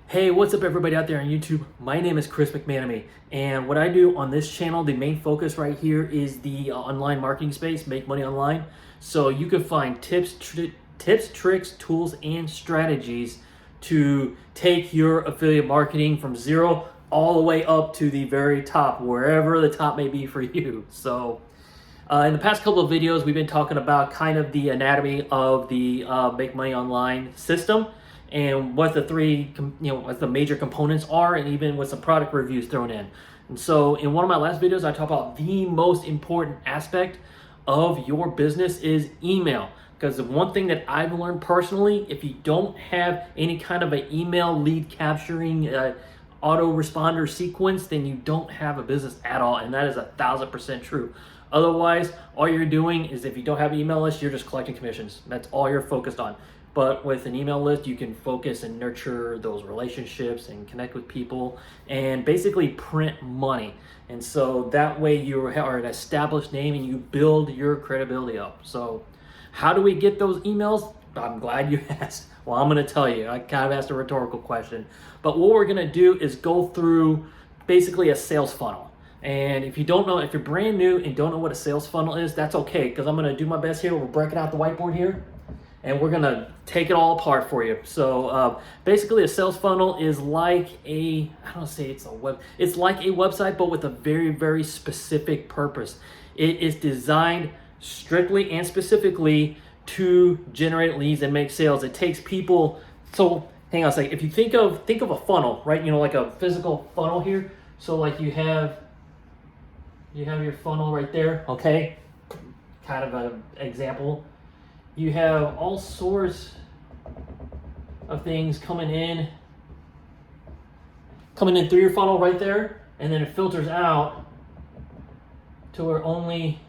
Hey, what's up everybody out there on YouTube? My name is Chris McManamy, and what I do on this channel, the main focus right here is the online marketing space, make money online. So you can find tips, tricks, tools, and strategies to take your affiliate marketing from zero all the way up to the very top, wherever the top may be for you. So in the past couple of videos, we've been talking about kind of the anatomy of the make money online system and what the three, what the major components are, and even with some product reviews thrown in. And so in one of my last videos, I talked about the most important aspect of your business is email. Because the one thing that I've learned personally, if you don't have any kind of an email lead capturing autoresponder sequence, then you don't have a business at all. And that is 1,000% true. Otherwise, all you're doing is, if you don't have an email list, you're just collecting commissions. That's all you're focused on. But with an email list, you can focus and nurture those relationships and connect with people and basically print money. And so that way you are an established name and you build your credibility up. So how do we get those emails? I'm glad you asked. Well, I'm going to tell you. I kind of asked a rhetorical question. But what we're going to do is go through basically a sales funnel. And if you don't know, if you're brand new and don't know what a sales funnel is, that's okay, because I'm going to do my best here. We're breaking out the whiteboard here, and we're going to take it all apart for you. So basically a sales funnel is like I don't want to say it's like a website, but with a very, very specific purpose. It is designed strictly and specifically to generate leads and make sales. It takes people, so hang on a second. If you think of a funnel, right? Like a physical funnel here. So like you have your funnel right there, okay? Kind of an example. You have all sorts of things coming in through your funnel right there, and then it filters out to where only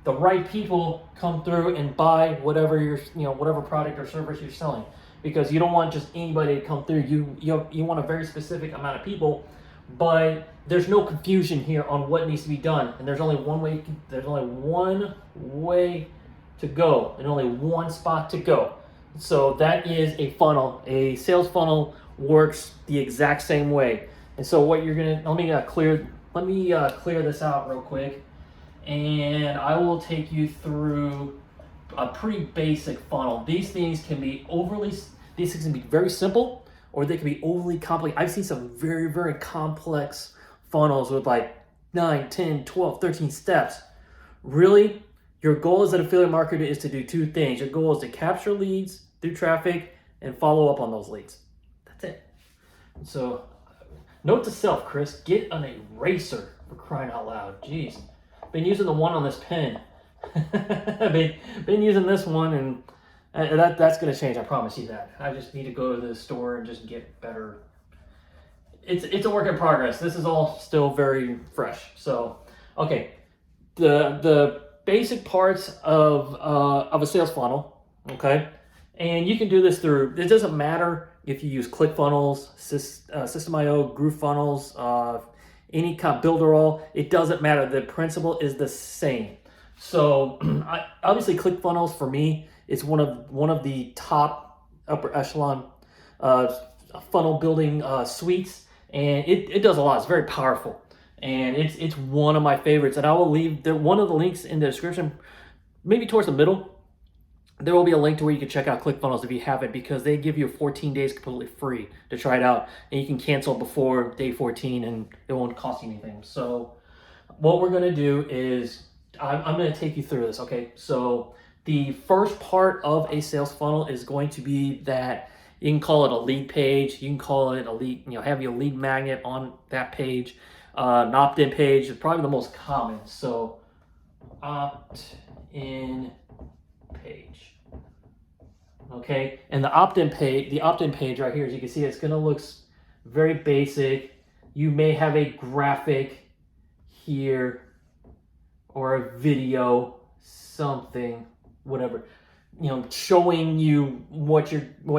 the right people come through and buy whatever whatever product or service you're selling, because you don't want just anybody to come through. You want a very specific amount of people, but there's no confusion here on what needs to be done, and there's only one way. There's only one way to go, and only one spot to go. So that is a funnel. A sales funnel works the exact same way. And so what you're gonna let me clear this out real quick, and I will take you through a pretty basic funnel. These things can be very simple, or they can be overly complex. I've seen some very, very complex funnels with like 9, 10, 12, 13 steps. Really, your goal as an affiliate marketer is to do two things. Your goal is to capture leads through traffic and follow up on those leads. That's it. So, note to self, Chris, get an eraser, for crying out loud. Jeez. Been using the one on this pen. been using this one, and that's going to change. I promise you that. I just need to go to the store and just get better. It's a work in progress. This is all still very fresh. So, okay, the basic parts of a sales funnel, okay, and you can do this through. It doesn't matter if you use ClickFunnels, System.io, GrooveFunnels, any kind of Builderall. It doesn't matter. The principle is the same. So obviously ClickFunnels for me is one of the top upper echelon funnel building suites, and it does a lot. It's very powerful, and it's one of my favorites. And I will leave one of the links in the description, maybe towards the middle. There will be a link to where you can check out ClickFunnels if you haven't, because they give you 14 days completely free to try it out, and you can cancel before day 14 and it won't cost you anything. So what we're going to do is I'm going to take you through this, okay? So the first part of a sales funnel is going to be that you can call it a lead page. You can call it a lead, have your lead magnet on that page. An opt-in page is probably the most common. So opt-in page. Okay, and the opt-in page right here, as you can see, it's going to look very basic. You may have a graphic here or a video, something, whatever, showing you what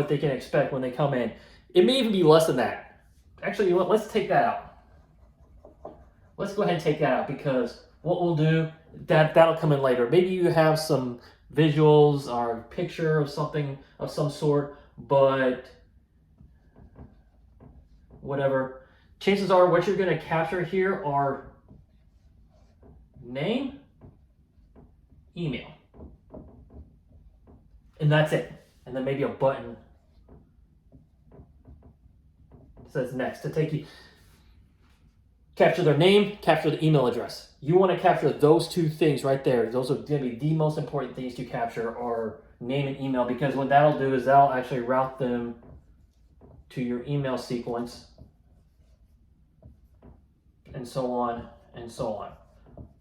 they can expect when they come in. It may even be less than that. Actually, let's take that out. Let's go ahead and take that out, because what we'll do, that'll come in later. Maybe you have some visuals or a picture of something of some sort, but whatever, chances are what you're going to capture here are name, email, and that's it. And then maybe a button that says next to take you. Capture their name, capture the email address. You want to capture those two things right there. Those are going to be the most important things to capture are name and email, because what that'll do is that'll actually route them to your email sequence, and so on and so on.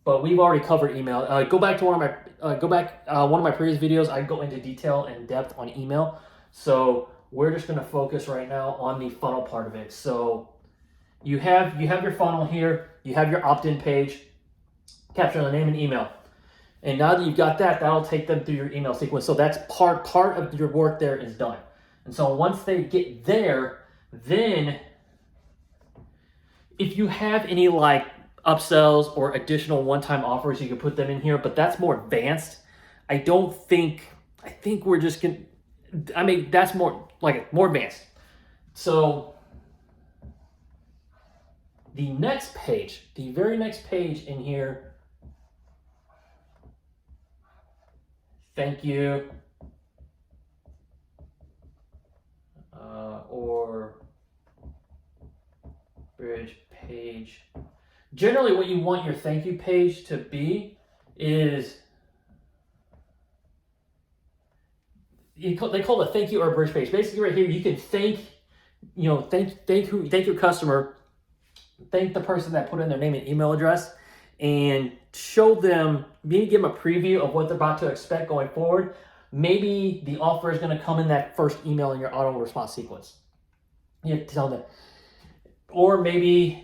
But we've already covered email. Go back to one of my previous videos. I go into detail and depth on email. So we're just going to focus right now on the funnel part of it. So you have your funnel here. You have your opt-in page. Capture the name and email. And now that you've got that, that'll take them through your email sequence. So that's part of your work there is done. And so once they get there, then if you have any like upsells or additional one-time offers, you can put them in here, but that's more advanced. I think we're just gonna, I mean, that's more advanced. So the next page, the very next page in here, thank you, or bridge page. Generally what you want your thank you page to be is, they call it a thank you or a bridge page. Basically right here you can thank your customer, thank the person that put in their name and email address, and show them, maybe give them a preview of what they're about to expect going forward. Maybe the offer is going to come in that first email in your auto response sequence. You have to tell them. Or maybe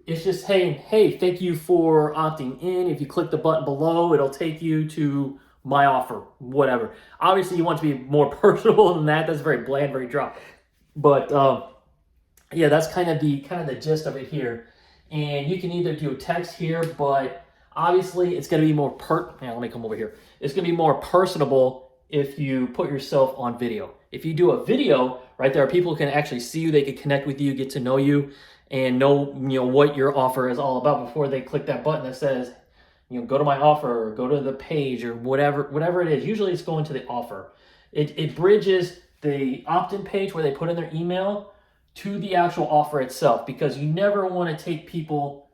it's just, hey, thank you for opting in. If you click the button below, it'll take you to my offer, whatever. Obviously, you want to be more personable than that. That's very bland, very dry. But yeah, that's kind of the gist of it here. And you can either do a text here, but obviously it's going to be more let me come over here. It's going to be more personable if you put yourself on video. If you do a video, right there, people can actually see you, they can connect with you, get to know you, and know what your offer is all about before they click that button that says, go to my offer, or go to the page, or whatever it is. Usually it's going to the offer. It bridges the opt-in page where they put in their email to the actual offer itself, because you never want to take people,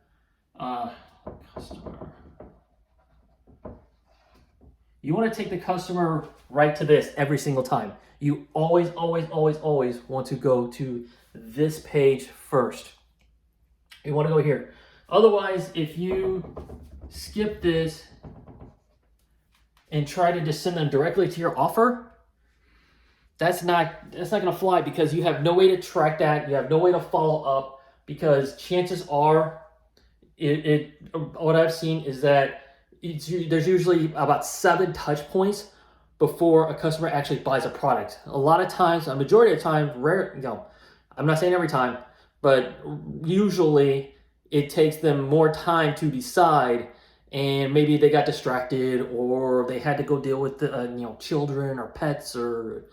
you want to take the customer right to this every single time. You always want to go to this page first. You want to go here. Otherwise, if you skip this and try to just send them directly to your offer, that's not going to fly, because you have no way to track that. You have no way to follow up, because chances are, what I've seen is that there's usually about 7 touch points before a customer actually buys a product. A lot of times, a majority of the time, I'm not saying every time, but usually it takes them more time to decide, and maybe they got distracted, or they had to go deal with children or pets, or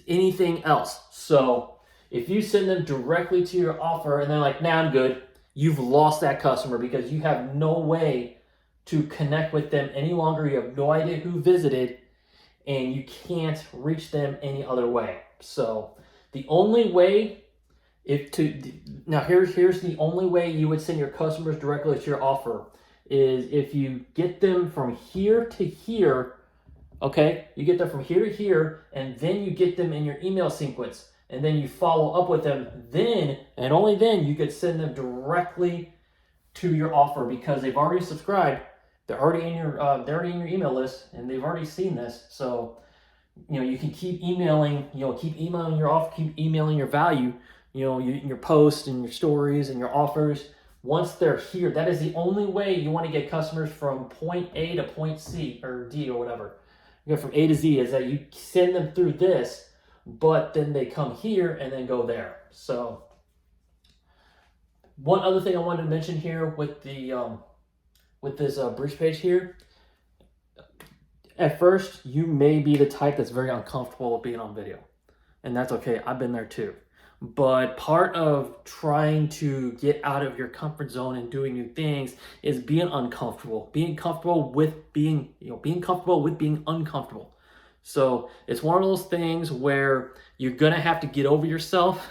anything else. So if you send them directly to your offer and they're like, nah, I'm good, you've lost that customer, because you have no way to connect with them any longer. You have no idea who visited, and you can't reach them any other way. So the only way, here's the only way you would send your customers directly to your offer, is if you get them from here to here. Okay, you get them from here to here, and then you get them in your email sequence, and then you follow up with them. Then, and only then, you could send them directly to your offer, because they've already subscribed. They're already in your email list, and they've already seen this. So, you can keep emailing. Keep emailing your offer, keep emailing your value. Your posts and your stories and your offers. Once they're here, that is the only way you want to get customers from point A to point C or D or whatever. From A to Z, is that you send them through this, but then they come here and then go there. So one other thing I wanted to mention here with the with this bridge page here, At first, you may be the type that's very uncomfortable with being on video, and that's okay. I've been there too. But part of trying to get out of your comfort zone and doing new things is being uncomfortable, being comfortable with being, being comfortable with being uncomfortable. So it's one of those things where you're gonna have to get over yourself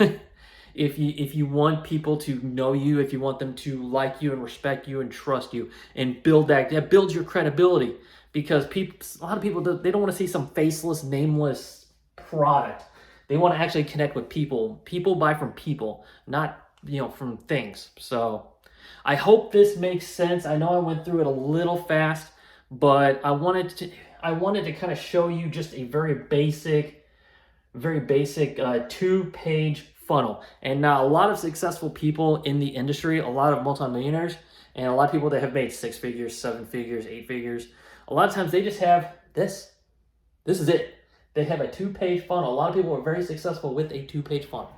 if you want people to know you, if you want them to like you and respect you and trust you and build that builds your credibility. Because a lot of people, they don't want to see some faceless, nameless product. They want to actually connect with people. People buy from people, not, from things. So I hope this makes sense. I know I went through it a little fast, but I wanted to kind of show you just a very basic 2-page funnel. And now a lot of successful people in the industry, a lot of multimillionaires, and a lot of people that have made 6 figures, 7 figures, 8 figures, a lot of times they just have this. This is it. They have a 2-page funnel. A lot of people are very successful with a 2-page funnel.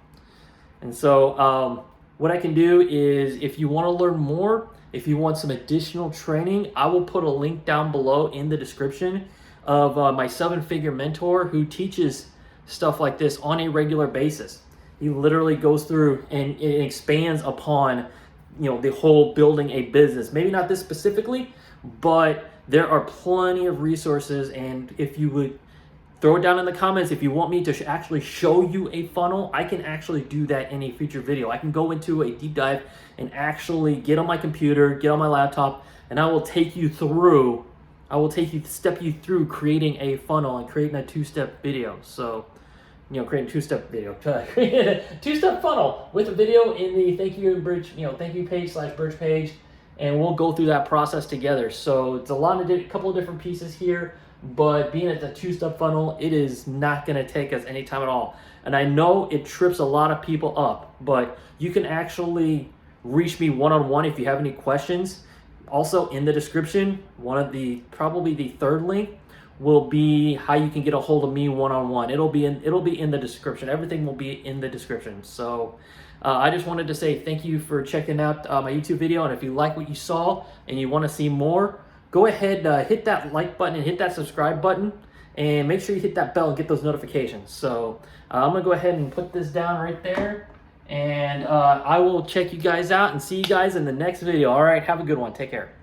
And so what I can do is, if you want to learn more, if you want some additional training, I will put a link down below in the description of my 7-figure mentor who teaches stuff like this on a regular basis. He literally goes through and it expands upon, the whole building a business. Maybe not this specifically, but there are plenty of resources. And if you would throw it down in the comments if you want me to actually show you a funnel, I can actually do that in a future video. I can go into a deep dive and actually get on my computer, get on my laptop, and I will step you through creating a funnel and creating a 2-step video. So, creating a 2-step video, creating a 2-step funnel with a video in the thank you page / bridge page, and we'll go through that process together. So it's a couple of different pieces here. But being at the 2-step funnel, it is not going to take us any time at all. And I know it trips a lot of people up, but you can actually reach me one-on-one if you have any questions. Also in the description, probably the 3rd link will be how you can get a hold of me one-on-one. It'll be in the description. Everything will be in the description. So I just wanted to say thank you for checking out my YouTube video. And if you like what you saw and you want to see more, go ahead, hit that like button and hit that subscribe button, and make sure you hit that bell and get those notifications. So I'm going to go ahead and put this down right there, and I will check you guys out and see you guys in the next video. All right, have a good one. Take care.